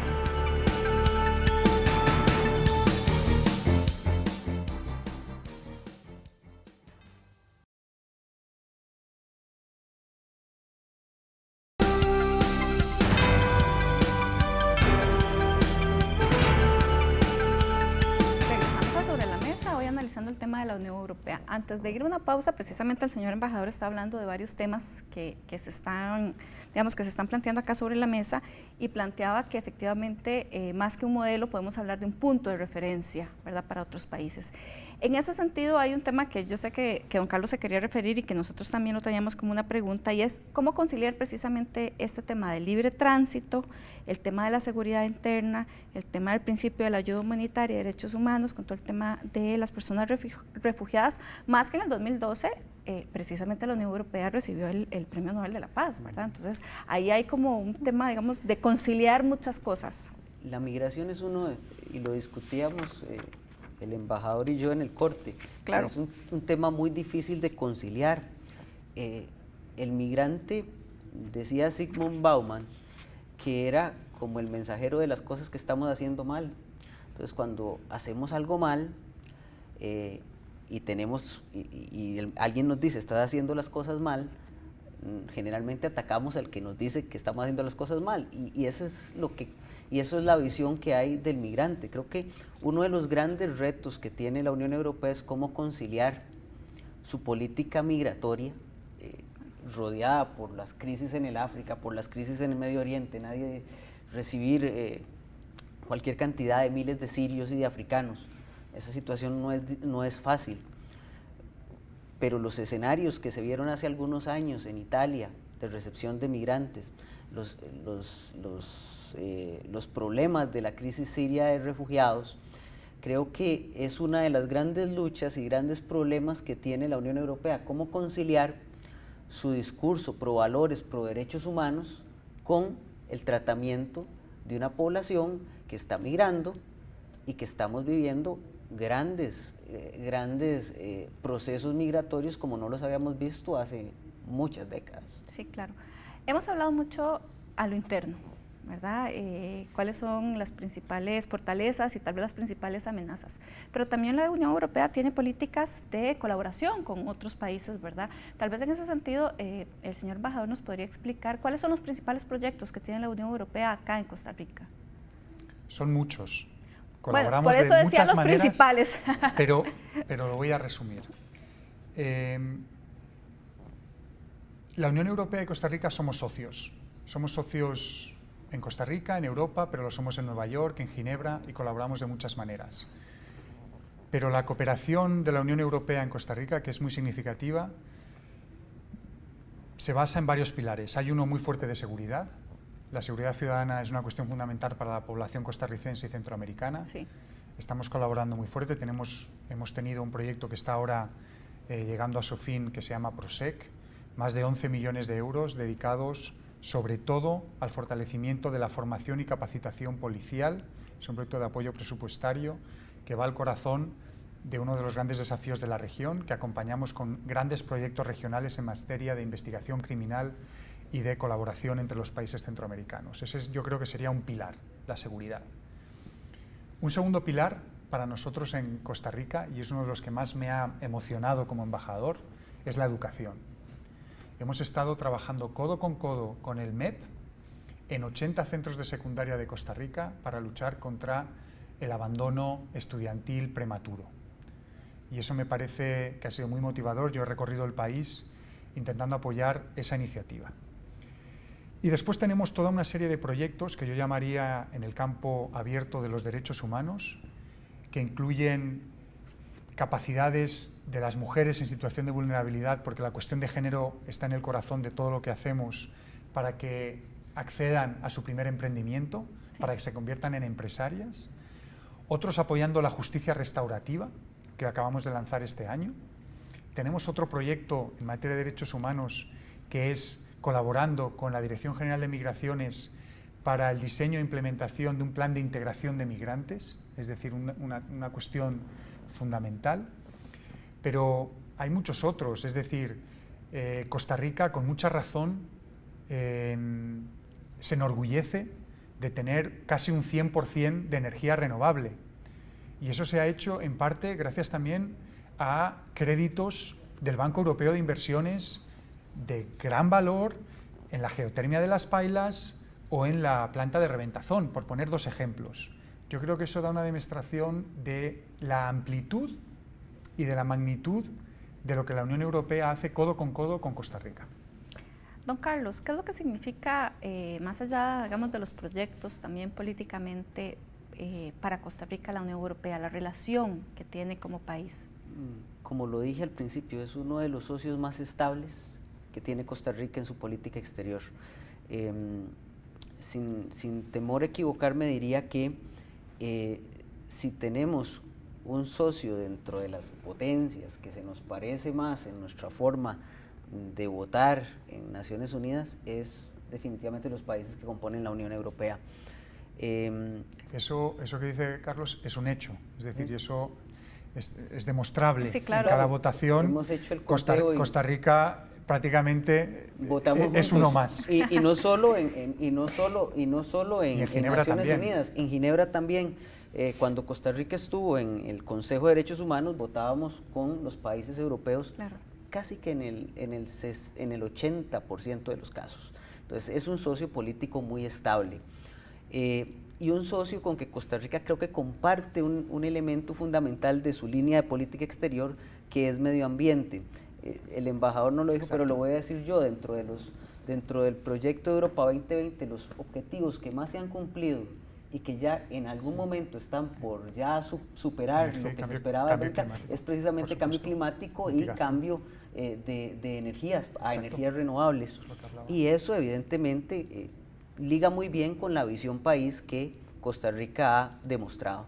Regresamos a Sobre la Mesa, hoy analizando el tema de la Unión Europea. Vea, antes de ir a una pausa, precisamente el señor embajador está hablando de varios temas que se están, digamos, que se están planteando acá sobre la mesa, y planteaba que efectivamente más que un modelo podemos hablar de un punto de referencia, ¿verdad?, para otros países. En ese sentido hay un tema que yo sé que don Carlos se quería referir y que nosotros también lo teníamos como una pregunta, y es cómo conciliar precisamente este tema del libre tránsito, el tema de la seguridad interna, el tema del principio de la ayuda humanitaria y derechos humanos, con todo el tema de las personas refugiadas, más que en el 2012 precisamente la Unión Europea recibió el Premio Nobel de la Paz, ¿verdad? Entonces ahí hay como un tema, digamos, de conciliar muchas cosas. La migración es uno, y lo discutíamos el embajador y yo en el corte, claro. Es un tema muy difícil de conciliar. El migrante, decía Zygmunt Bauman, que era como el mensajero de las cosas que estamos haciendo mal. Entonces, cuando hacemos algo mal y alguien nos dice, estás haciendo las cosas mal, generalmente atacamos al que nos dice que estamos haciendo las cosas mal, y eso es la visión que hay del migrante. Creo que uno de los grandes retos que tiene la Unión Europea es cómo conciliar su política migratoria, rodeada por las crisis en el África, por las crisis en el Medio Oriente, recibir cualquier cantidad de miles de sirios y de africanos. Esa situación no es fácil. Pero los escenarios que se vieron hace algunos años en Italia de recepción de migrantes, los problemas de la crisis siria de refugiados, creo que es una de las grandes luchas y grandes problemas que tiene la Unión Europea, cómo conciliar su discurso pro valores, pro derechos humanos, con el tratamiento de una población que está migrando y que estamos viviendo grandes procesos migratorios como no los habíamos visto hace muchas décadas. Sí, claro. Hemos hablado mucho a lo interno, ¿verdad? Cuáles son las principales fortalezas y tal vez las principales amenazas. Pero también la Unión Europea tiene políticas de colaboración con otros países, ¿verdad? Tal vez en ese sentido el señor embajador nos podría explicar cuáles son los principales proyectos que tiene la Unión Europea acá en Costa Rica. Son muchos. Bueno, por eso decía los maneras, principales. pero lo voy a resumir. La Unión Europea y Costa Rica somos socios. Somos socios en Costa Rica, en Europa, pero lo somos en Nueva York, en Ginebra, y colaboramos de muchas maneras. Pero la cooperación de la Unión Europea en Costa Rica, que es muy significativa, se basa en varios pilares. Hay uno muy fuerte de seguridad. La seguridad ciudadana es una cuestión fundamental para la población costarricense y centroamericana. Sí. Estamos colaborando muy fuerte. Hemos tenido un proyecto que está ahora llegando a su fin, que se llama PROSEC, más de 11 millones de euros dedicados sobre todo al fortalecimiento de la formación y capacitación policial. Es un proyecto de apoyo presupuestario que va al corazón de uno de los grandes desafíos de la región, que acompañamos con grandes proyectos regionales en materia de investigación criminal y de colaboración entre los países centroamericanos. Ese yo creo que sería un pilar, la seguridad. Un segundo pilar para nosotros en Costa Rica, y es uno de los que más me ha emocionado como embajador, es la educación. Hemos estado trabajando codo con el MEP en 80 centros de secundaria de Costa Rica para luchar contra el abandono estudiantil prematuro. Y eso me parece que ha sido muy motivador. Yo he recorrido el país intentando apoyar esa iniciativa. Y después tenemos toda una serie de proyectos que yo llamaría en el campo abierto de los derechos humanos, que incluyen capacidades de las mujeres en situación de vulnerabilidad, porque la cuestión de género está en el corazón de todo lo que hacemos para que accedan a su primer emprendimiento, para que se conviertan en empresarias. Otros apoyando la justicia restaurativa, que acabamos de lanzar este año. Tenemos otro proyecto en materia de derechos humanos que es colaborando con la Dirección General de Migraciones para el diseño e implementación de un plan de integración de migrantes, es decir, una cuestión fundamental. Pero hay muchos otros, es decir, Costa Rica con mucha razón se enorgullece de tener casi un 100% de energía renovable. Y eso se ha hecho en parte gracias también a créditos del Banco Europeo de Inversiones de gran valor en la geotermia de Las Pailas o en la planta de Reventazón, por poner dos ejemplos. Yo creo que eso da una demostración de la amplitud y de la magnitud de lo que la Unión Europea hace codo con Costa Rica. Don Carlos, ¿qué es lo que significa, más allá, digamos, de los proyectos, también políticamente, para Costa Rica la Unión Europea, la relación que tiene como país? Como lo dije al principio, es uno de los socios más estables que tiene Costa Rica en su política exterior. Sin temor a equivocarme, diría que si tenemos un socio dentro de las potencias que se nos parece más en nuestra forma de votar en Naciones Unidas, es definitivamente los países que componen la Unión Europea. Eso que dice Carlos es un hecho, es decir, eso es demostrable. Sí, claro. En cada votación. Hemos hecho el Costa Rica prácticamente es uno más. Y no solo en Ginebra Naciones también. Unidas, en Ginebra también. Cuando Costa Rica estuvo en el Consejo de Derechos Humanos, votábamos con los países europeos, claro, casi que en el 80% de los casos. Entonces es un socio político muy estable. Y un socio con que Costa Rica creo que comparte un elemento fundamental de su línea de política exterior, que es medio ambiente. El embajador no lo dijo, pero lo voy a decir yo, dentro del proyecto de Europa 2020, los objetivos que más se han cumplido y que ya en algún momento están por ya superar lo que se esperaba es precisamente cambio climático y cambio de energías a energías renovables. Y eso evidentemente liga muy bien con la visión país que Costa Rica ha demostrado.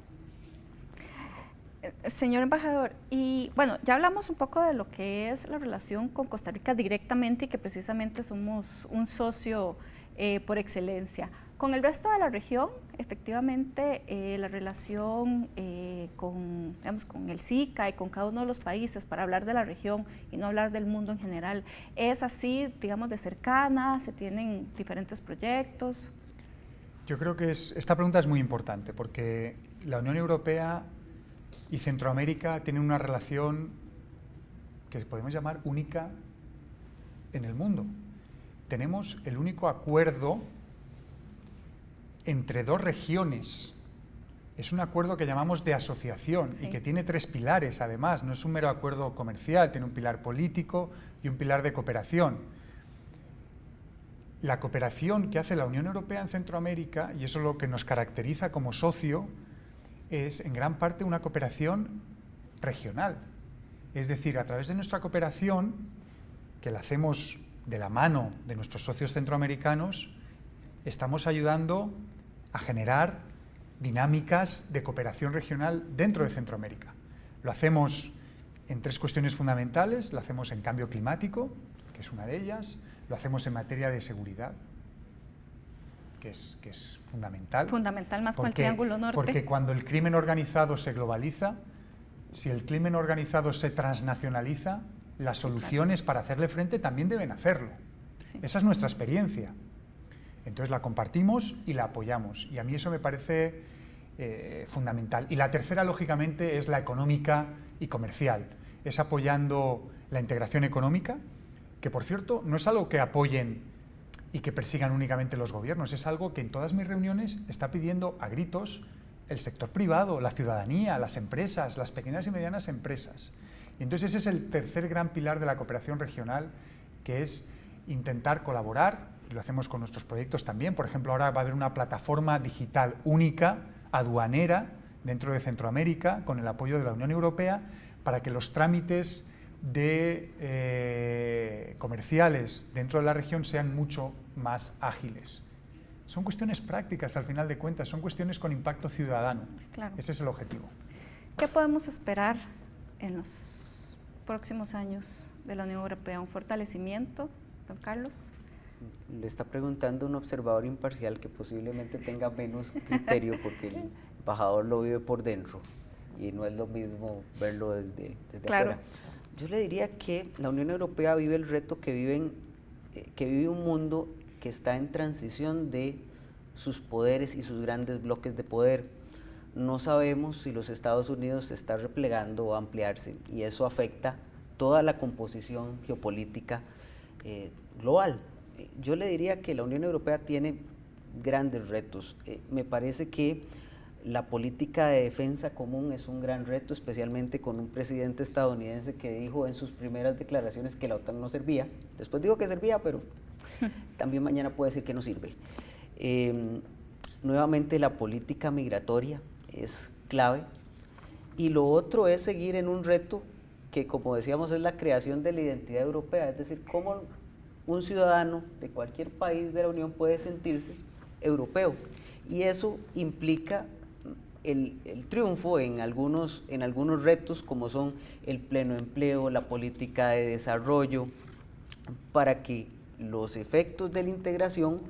Señor embajador, y bueno, ya hablamos un poco de lo que es la relación con Costa Rica directamente y que precisamente somos un socio por excelencia. Con el resto de la región, efectivamente, la relación con el SICA y con cada uno de los países, para hablar de la región y no hablar del mundo en general, ¿es así, digamos, de cercana? ¿Se tienen diferentes proyectos? Yo creo que esta pregunta es muy importante porque la Unión Europea y Centroamérica tienen una relación que podemos llamar única en el mundo. Tenemos el único acuerdo entre dos regiones. Es un acuerdo que llamamos de asociación, sí, y que tiene 3 pilares además, no es un mero acuerdo comercial, tiene un pilar político y un pilar de cooperación. La cooperación que hace la Unión Europea en Centroamérica, y eso es lo que nos caracteriza como socio, es en gran parte una cooperación regional. Es decir, a través de nuestra cooperación, que la hacemos de la mano de nuestros socios centroamericanos, estamos ayudando a generar dinámicas de cooperación regional dentro de Centroamérica. Lo hacemos en 3 cuestiones fundamentales: lo hacemos en cambio climático, que es una de ellas, lo hacemos en materia de seguridad, que es fundamental. Fundamental más con el Triángulo Norte. Porque cuando el crimen organizado se globaliza, si el crimen organizado se transnacionaliza, las soluciones para hacerle frente también deben hacerlo. Sí. Esa es nuestra experiencia. Entonces la compartimos y la apoyamos, y a mí eso me parece fundamental. Y la tercera, lógicamente, es la económica y comercial. Es apoyando la integración económica, que por cierto no es algo que apoyen y que persigan únicamente los gobiernos, es algo que en todas mis reuniones está pidiendo a gritos el sector privado, la ciudadanía, las empresas, las pequeñas y medianas empresas. Y entonces ese es el tercer gran pilar de la cooperación regional, que es intentar colaborar. Y lo hacemos con nuestros proyectos también. Por ejemplo, ahora va a haber una plataforma digital única, aduanera, dentro de Centroamérica, con el apoyo de la Unión Europea, para que los trámites comerciales dentro de la región sean mucho más ágiles. Son cuestiones prácticas, al final de cuentas, son cuestiones con impacto ciudadano. Claro. Ese es el objetivo. ¿Qué podemos esperar en los próximos años de la Unión Europea? ¿Un fortalecimiento, don Carlos? Le está preguntando un observador imparcial que posiblemente tenga menos criterio, porque el embajador lo vive por dentro y no es lo mismo verlo desde claro, afuera. Yo le diría que la Unión Europea vive el reto que vive un mundo que está en transición de sus poderes y sus grandes bloques de poder. No sabemos si los Estados Unidos se está replegando o ampliarse, y eso afecta toda la composición geopolítica global. Yo le diría que la Unión Europea tiene grandes retos. Me parece que La política de defensa común es un gran reto, especialmente con un presidente estadounidense que dijo en sus primeras declaraciones que la OTAN no servía. Después dijo que servía, pero también mañana puede decir que no sirve. Nuevamente la política migratoria es clave. Y lo otro es seguir en un reto que, como decíamos, es la creación de la identidad europea, es decir, cómo un ciudadano de cualquier país de la Unión puede sentirse europeo. Y eso implica el triunfo en algunos retos, como son el pleno empleo, la política de desarrollo, para que los efectos de la integración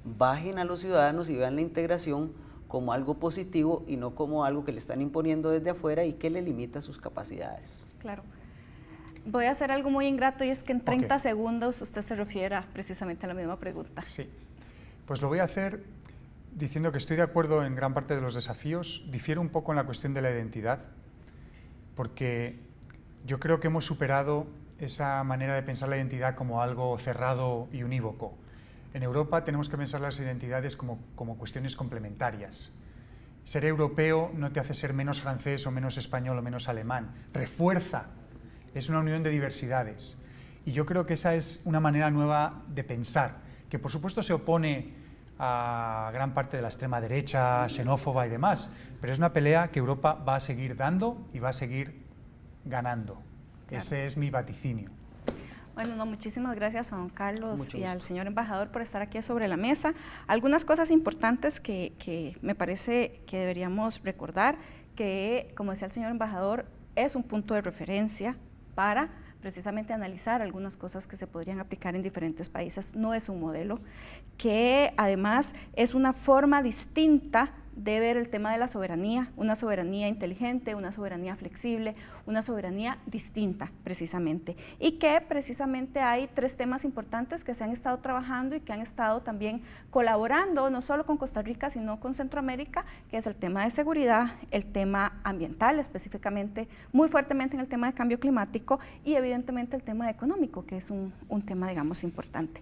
bajen a los ciudadanos y vean la integración como algo positivo y no como algo que le están imponiendo desde afuera y que le limita sus capacidades. Claro. Voy a hacer algo muy ingrato y es que en 30 segundos usted se refiera precisamente a la misma pregunta. Sí, pues lo voy a hacer diciendo que estoy de acuerdo en gran parte de los desafíos. Difiero un poco en la cuestión de la identidad, porque yo creo que hemos superado esa manera de pensar la identidad como algo cerrado y unívoco. En Europa tenemos que pensar las identidades como cuestiones complementarias. Ser europeo no te hace ser menos francés o menos español o menos alemán, refuerza, es una unión de diversidades. Y yo creo que esa es una manera nueva de pensar, que por supuesto se opone a gran parte de la extrema derecha, xenófoba y demás, pero es una pelea que Europa va a seguir dando y va a seguir ganando. Claro. Ese es mi vaticinio. Bueno, muchísimas gracias a don Carlos y al señor embajador por estar aquí sobre la mesa. Algunas cosas importantes que me parece que deberíamos recordar, que como decía el señor embajador, es un punto de referencia para precisamente analizar algunas cosas que se podrían aplicar en diferentes países. No es un modelo, que además es una forma distinta de ver el tema de la soberanía, una soberanía inteligente, una soberanía flexible, una soberanía distinta precisamente, y que precisamente hay 3 temas importantes que se han estado trabajando y que han estado también colaborando, no solo con Costa Rica, sino con Centroamérica, que es el tema de seguridad, el tema ambiental, específicamente, muy fuertemente en el tema de cambio climático, y evidentemente el tema económico, que es un tema, digamos, importante.